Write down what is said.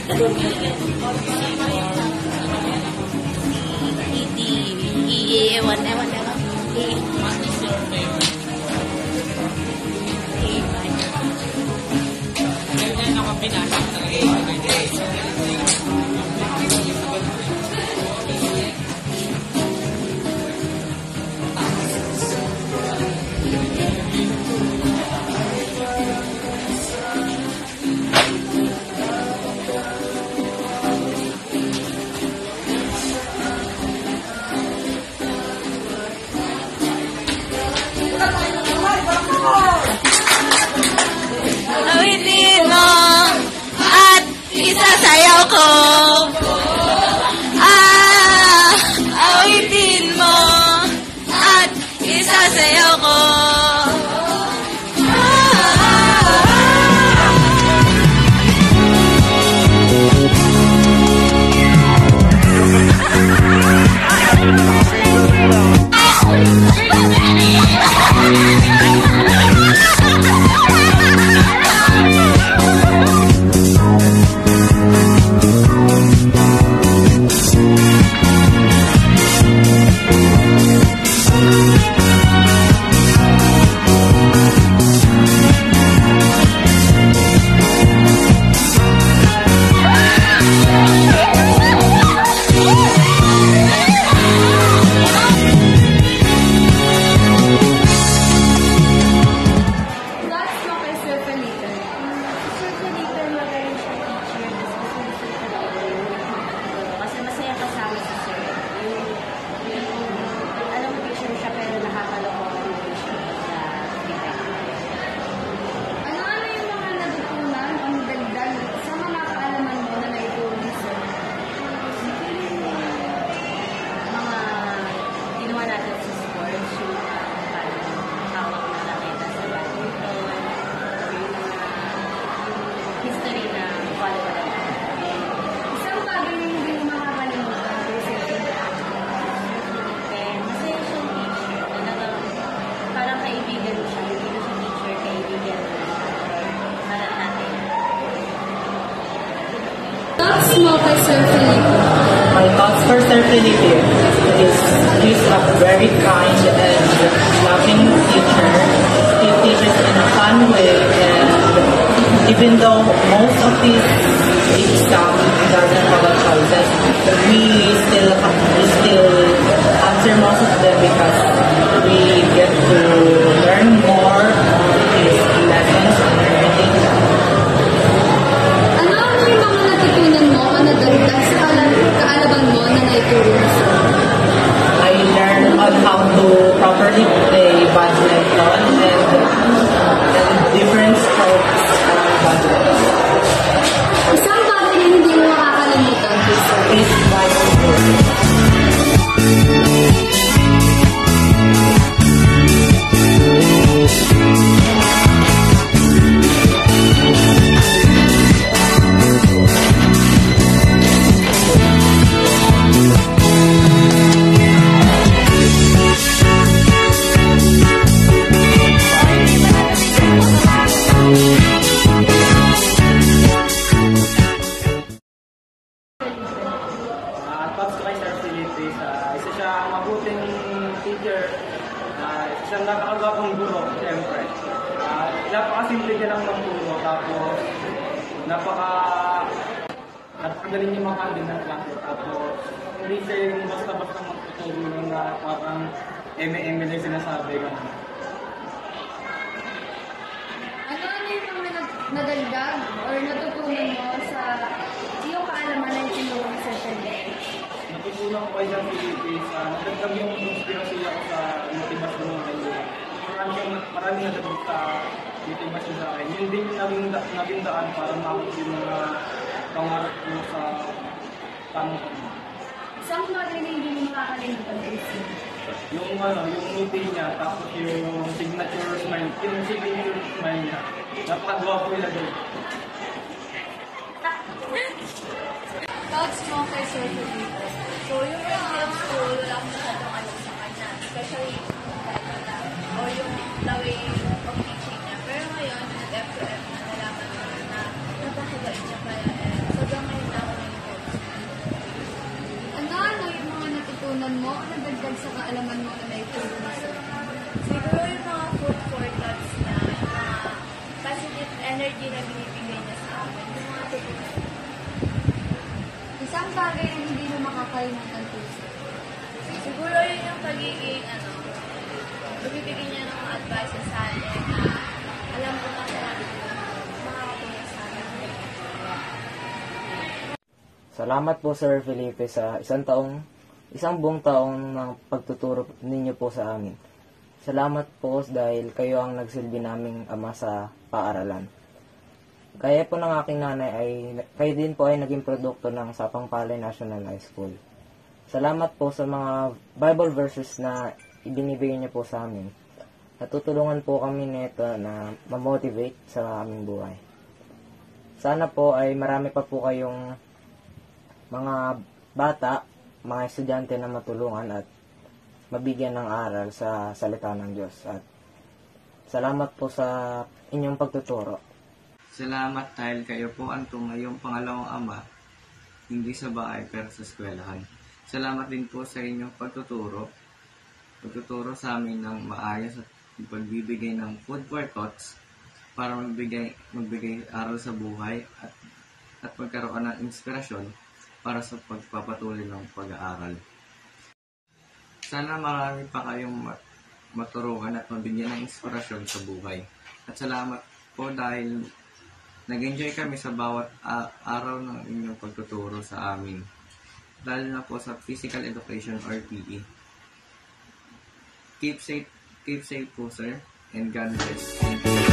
Ewan. What is your favorite? Ganyan ako pinasok ng Awitin mo at isasayaw ko. Awitin mo at isasayaw ko. Thoughts mo kay Sir Felipe? My thoughts for Sir Felipe is he's a very kind and loving teacher. He teaches in a fun way, and even though most of these exams doesn't have a choices, we still answer most of them because we get to learn more of his lessons and everything. I learned on how to properly play badminton and different strokes of badminton. Isang bagay na hindi mo makakalimutan, Is badminton. Thoughts ko kay Sir Felipe, isa siyang mabuting teacher, isa siyang napakagawang guro, siyempre. Napakasimple niya lang magturo, tapos napakagaling niya makahaldin ng klase, tapos hindi siya yung basta-basta magtuturo na parang eme-eme lang sinasabi. Ano yung mga nadagdag or natutunan mo sa iyong kaalaman na itinuro ni Sir Felipe? Natutunan ko kay Sir Felipe sa nadagdag yung inspirasyon ako sa motivasyon ng kanya. Marami nadagdag sa motivasyon sa akin. Yun din yung naging daan para maabot yung mga pangarap ko sa tanong ko. Isang bagay na hindi mo makakalimutan is yung ngiti niya, tapos yung signature smile niya. Napakagwapo nila doon. thoughts mo kay Sir Felipe? So, yung first school, wala akong masyadong alam sa kanya. Especially yung title na, or yung the way of teaching niya. Pero ngayon, nag-F2F na nalaman ko na napakabait niya pala. Sobrang sa kaalaman mo na naitulong mo sa Siguro yung mga food for thoughts niya, yung mga positive energy na binibigay niya sa amin. Yung mga tutulong. isang bagay na hindi mo makakalimutan po sir? Siguro yun yung pagiging, pagbibigay niya ng mga advice sa akin na alam ko na sinabi ko, makakatulong sa akin. Salamat po Sir Felipe sa isang buong taong ng pagtuturo ninyo po sa amin. Salamat po dahil kayo ang nagsilbi naming ama sa paaralan. Kaya po ng aking nanay kayo din po ay naging produkto ng Sapang Palay National High School. Salamat po sa mga Bible verses na ibinibigay niyo po sa amin. Natutulungan po kami nito na ma-motivate sa aming buhay. Sana po ay marami pa po kayong mga bata, mga estudyante na matulungan at mabigyan ng aral sa salita ng Diyos. At salamat po sa inyong pagtuturo. Salamat dahil kayo po ang tumayong pangalawang ama, hindi sa bahay pero sa eskwelahan. Salamat din po sa inyong pagtuturo sa amin ng maayos at pagbibigay ng food for thoughts para magbigay aral sa buhay at magkaroon ng inspirasyon para sa pagpapatuloy ng pag-aaral. Sana marami pa kayong maturuan at mabigyan ng inspirasyon sa buhay. At salamat po dahil nag-enjoy kami sa bawat araw ng inyong pagtuturo sa amin. Lalo na po sa physical education or PE. Keep safe po sir, and God bless.